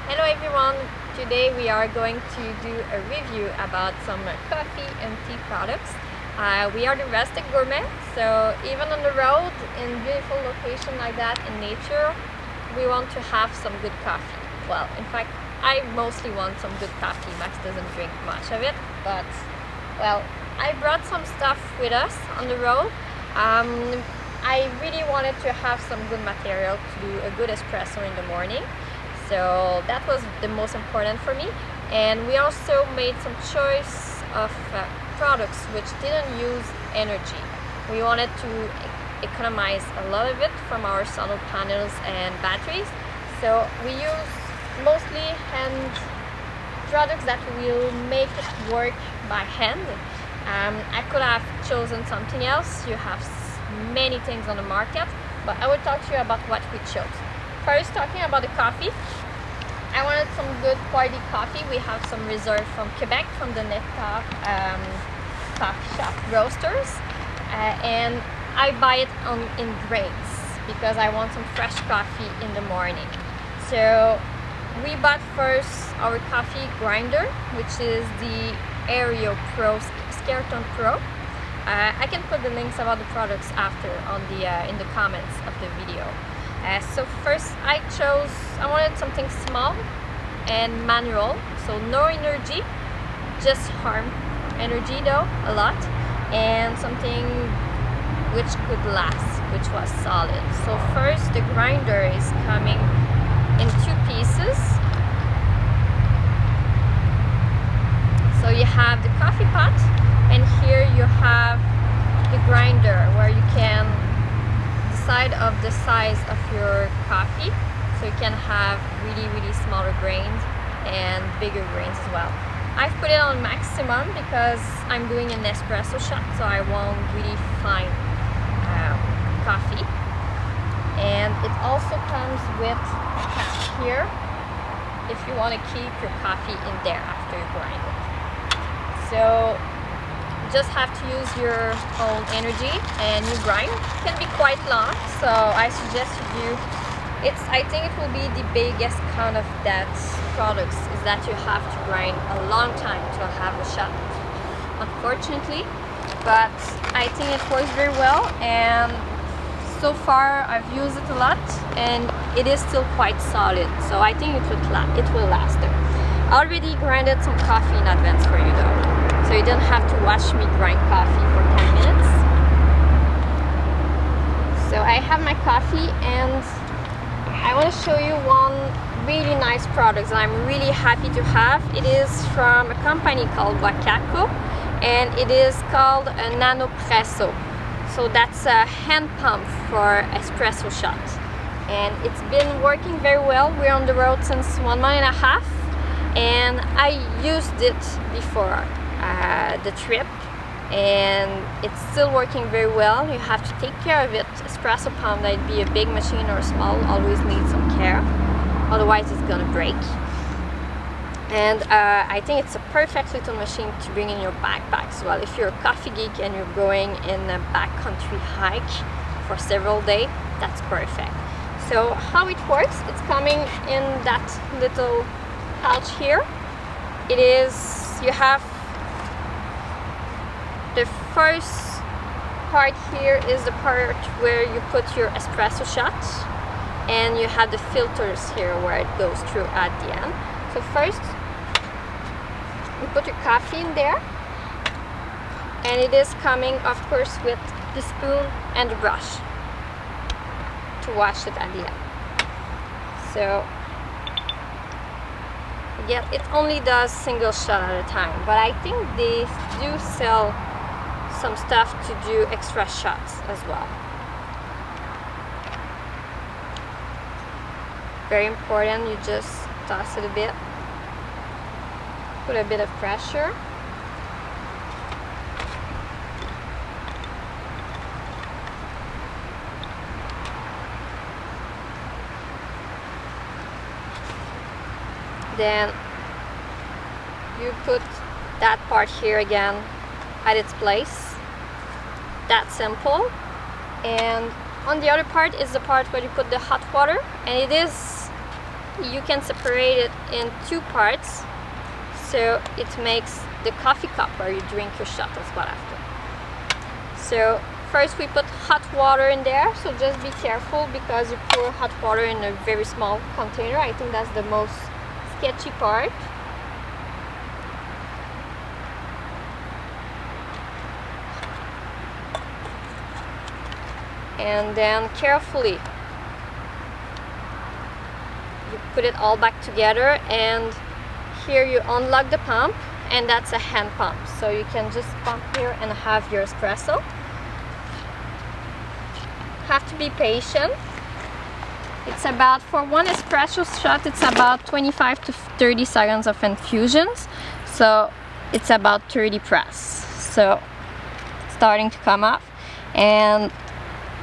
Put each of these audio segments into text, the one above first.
Hello everyone, today we are going to do a review about some coffee and tea products. We are the Rustic Gourmet, so even on the road in beautiful location like that in nature, we want to have some good coffee. Well, in fact, I mostly want some good coffee. Max doesn't drink much of it, but well, I brought some stuff with us on the road. I really wanted to have some good material to do a good espresso in the morning. So that was the most important for me, and we also made some choice of products which didn't use energy. We wanted to economize a lot of it from our solar panels and batteries, so we use mostly hand products that will make it work by hand. I could have chosen something else. You have many things on the market, but I will talk to you about what we chose. First, talking about the coffee, I wanted some good quality coffee. We have some reserve from Quebec, from the Neta coffee shop roasters, and I buy it in grains because I want some fresh coffee in the morning. So we bought first our coffee grinder, which is the Aereo Pro Skeleton Pro. I can put the links about the products after on the in the comments of the video. So first I wanted something small and manual, so no energy, just harm energy though, a lot, and something which could last, which was solid. So first the grinder is coming in two pieces. So you have the coffee pot, and here you have the grinder where you can decide of the size of your coffee, so you can have really smaller grains and bigger grains as well. I've put it on maximum because I'm doing an espresso shot, so I want really fine coffee. And it also comes with a cap here if you want to keep your coffee in there after you grind it. So just have to use your own energy, and you grind can be quite long, so I suggest you do I think it will be the biggest con of that products is that you have to grind a long time to have a shot, unfortunately, but I think it works very well, and so far I've used it a lot and it is still quite solid, so I think it will last there. I already grinded some coffee in advance for you though, so you don't have to watch me grind coffee for 10 minutes. So I have my coffee, and I want to show you one really nice product that I'm really happy to have. It is from a company called Wakako, and it is called a Nanopresso. So that's a hand pump for espresso shots, and it's been working very well. We're on the road since 1 month and a half, and I used it before the trip, and it's still working very well. You have to take care of it. Espresso pump, that be a big machine or small, always needs some care, otherwise it's gonna break. And I think it's a perfect little machine to bring in your backpack as well. If you're a coffee geek and you're going in a backcountry hike for several days, that's perfect. So how it works, it's coming in that little pouch here. It is, you have the first part here is the part where you put your espresso shot, and you have the filters here where it goes through at the end. So first you put your coffee in there, and it is coming of course with the spoon and the brush to wash it at the end. So yeah, it only does single shot at a time, but I think they do sell some stuff to do extra shots as well. Very important, you just toss it a bit, put a bit of pressure, then you put that part here again at its place. That simple. And on the other part is the part where you put the hot water, and it is you can separate it in two parts, so it makes the coffee cup where you drink your shot as well after. So first we put hot water in there, so just be careful because you pour hot water in a very small container. I think that's the most sketchy part. And then carefully you put it all back together, and here you unlock the pump, and that's a hand pump, so you can just pump here and have your espresso. Have to be patient. It's about, for one espresso shot, it's about 25 to 30 seconds of infusions, so it's about 30 press. So starting to come up, and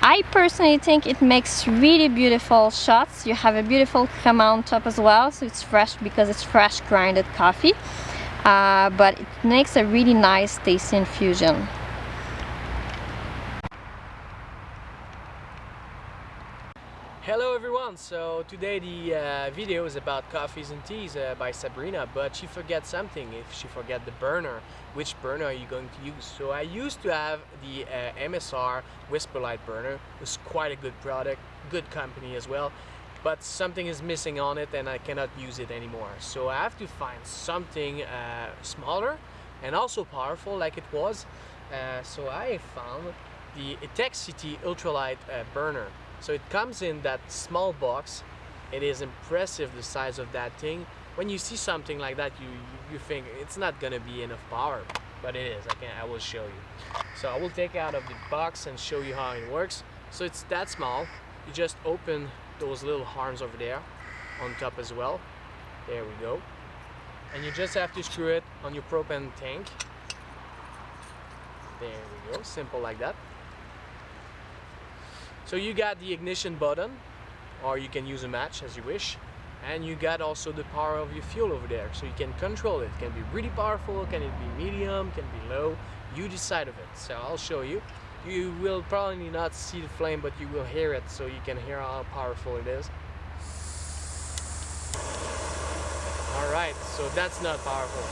I personally think it makes really beautiful shots. You have a beautiful crema on top as well, so it's fresh because it's fresh grinded coffee, but it makes a really nice tasty infusion. Hello everyone, so today the video is about coffees and teas by Sabrina, but she forgot something. If she forgot the burner, which burner are you going to use? So I used to have the MSR Whisper Light burner. It was quite a good product, good company as well, but something is missing on it and I cannot use it anymore. So I have to find something smaller and also powerful like it was. So I found the Etexity Ultralight burner. So it comes in that small box. It is impressive, the size of that thing. When you see something like that, you think it's not gonna be enough power, but it is. I will show you. So I will take out of the box and show you how it works. So it's that small. You just open those little arms over there on top as well. There we go. And you just have to screw it on your propane tank. There we go, simple like that. So you got the ignition button, or you can use a match as you wish, and you got also the power of your fuel over there, so you can control it. It can be really powerful, can it be medium, can be low, you decide of it. So I'll show you. You will probably not see the flame, but you will hear it, so you can hear how powerful it is. Alright, so that's not powerful.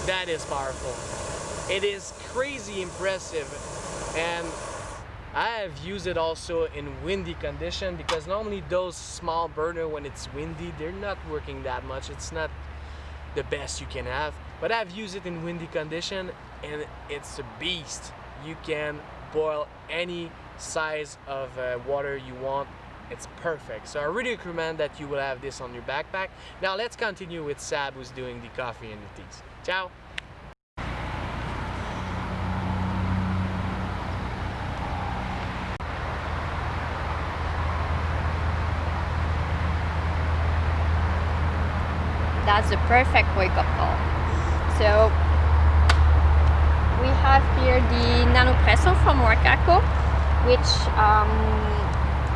That is powerful. It is crazy impressive, and I have used it also in windy condition, because normally those small burner, when it's windy, they're not working that much. It's not the best you can have, but I've used it in windy condition and it's a beast. You can boil any size of water you want. It's perfect. So I really recommend that you will have this on your backpack. Now let's continue with Sab, who's doing the coffee and the teas. Ciao! That's the perfect wake-up call. So we have here the Nanopresso from Wacaco, which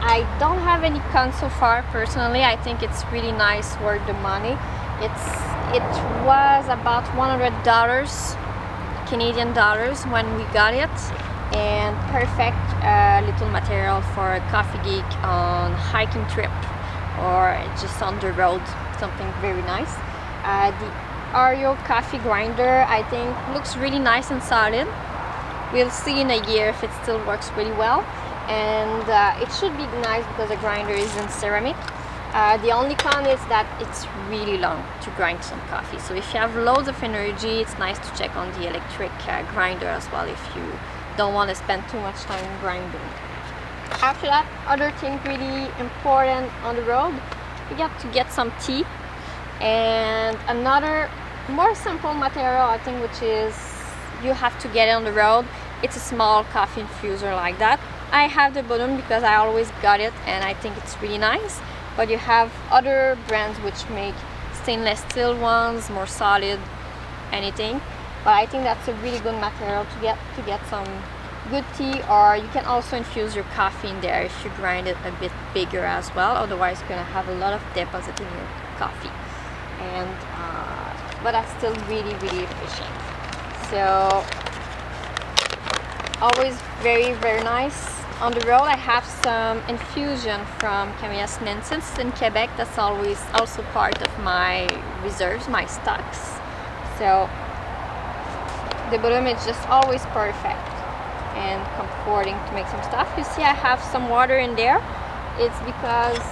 I don't have any cons so far personally. I think it's really nice, worth the money. It was about $100 Canadian dollars when we got it, and perfect little material for a coffee geek on hiking trip or just on the road. Something very nice. The Oreo coffee grinder, I think, looks really nice and solid. We'll see in a year if it still works really well, and it should be nice because the grinder is in ceramic. The only con is that it's really long to grind some coffee, so if you have loads of energy, it's nice to check on the electric grinder as well if you don't want to spend too much time grinding. After that, other thing really important on the road, you got to get some tea, and another more simple material, I think, which is you have to get it on the road. It's a small coffee infuser like that. I have the bottom because I always got it and I think it's really nice, but you have other brands which make stainless steel ones, more solid, anything, but I think that's a really good material to get some good tea. Or you can also infuse your coffee in there if you grind it a bit bigger as well, otherwise you're gonna have a lot of deposit in your coffee, and but that's still really efficient. So always very nice on the road I have some infusion from Camilla Snensens in Quebec. That's always also part of my reserves, my stocks. So the bottom is just always perfect and comforting to make some stuff. You see I have some water in there. It's because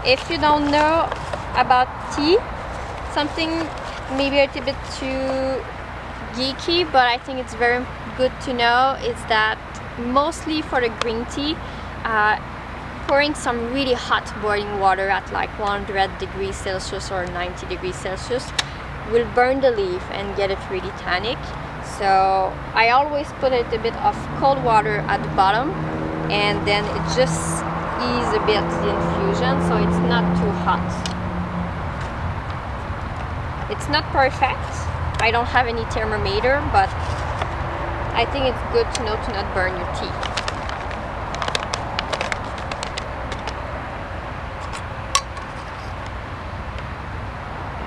if you don't know about tea, something maybe a little bit too geeky, but I think it's very good to know, is that mostly for the green tea, pouring some really hot boiling water at like 100 degrees Celsius or 90 degrees Celsius will burn the leaf and get it really tannic. So I always put a little bit of cold water at the bottom, and then it just ease a bit the infusion so it's not too hot. It's not perfect. I don't have any thermometer, but I think it's good to know to not burn your tea.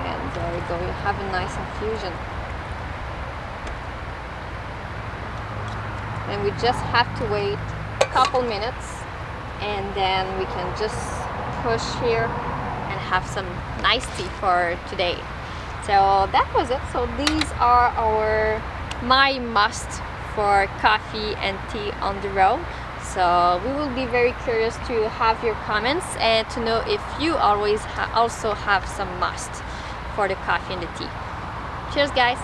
And there we go, you have a nice infusion. And we just have to wait a couple minutes, and then we can just push here and have some nice tea for today. So that was it. So these are my must for coffee and tea on the road. So we will be very curious to have your comments and to know if you always also have some must for the coffee and the tea. Cheers guys!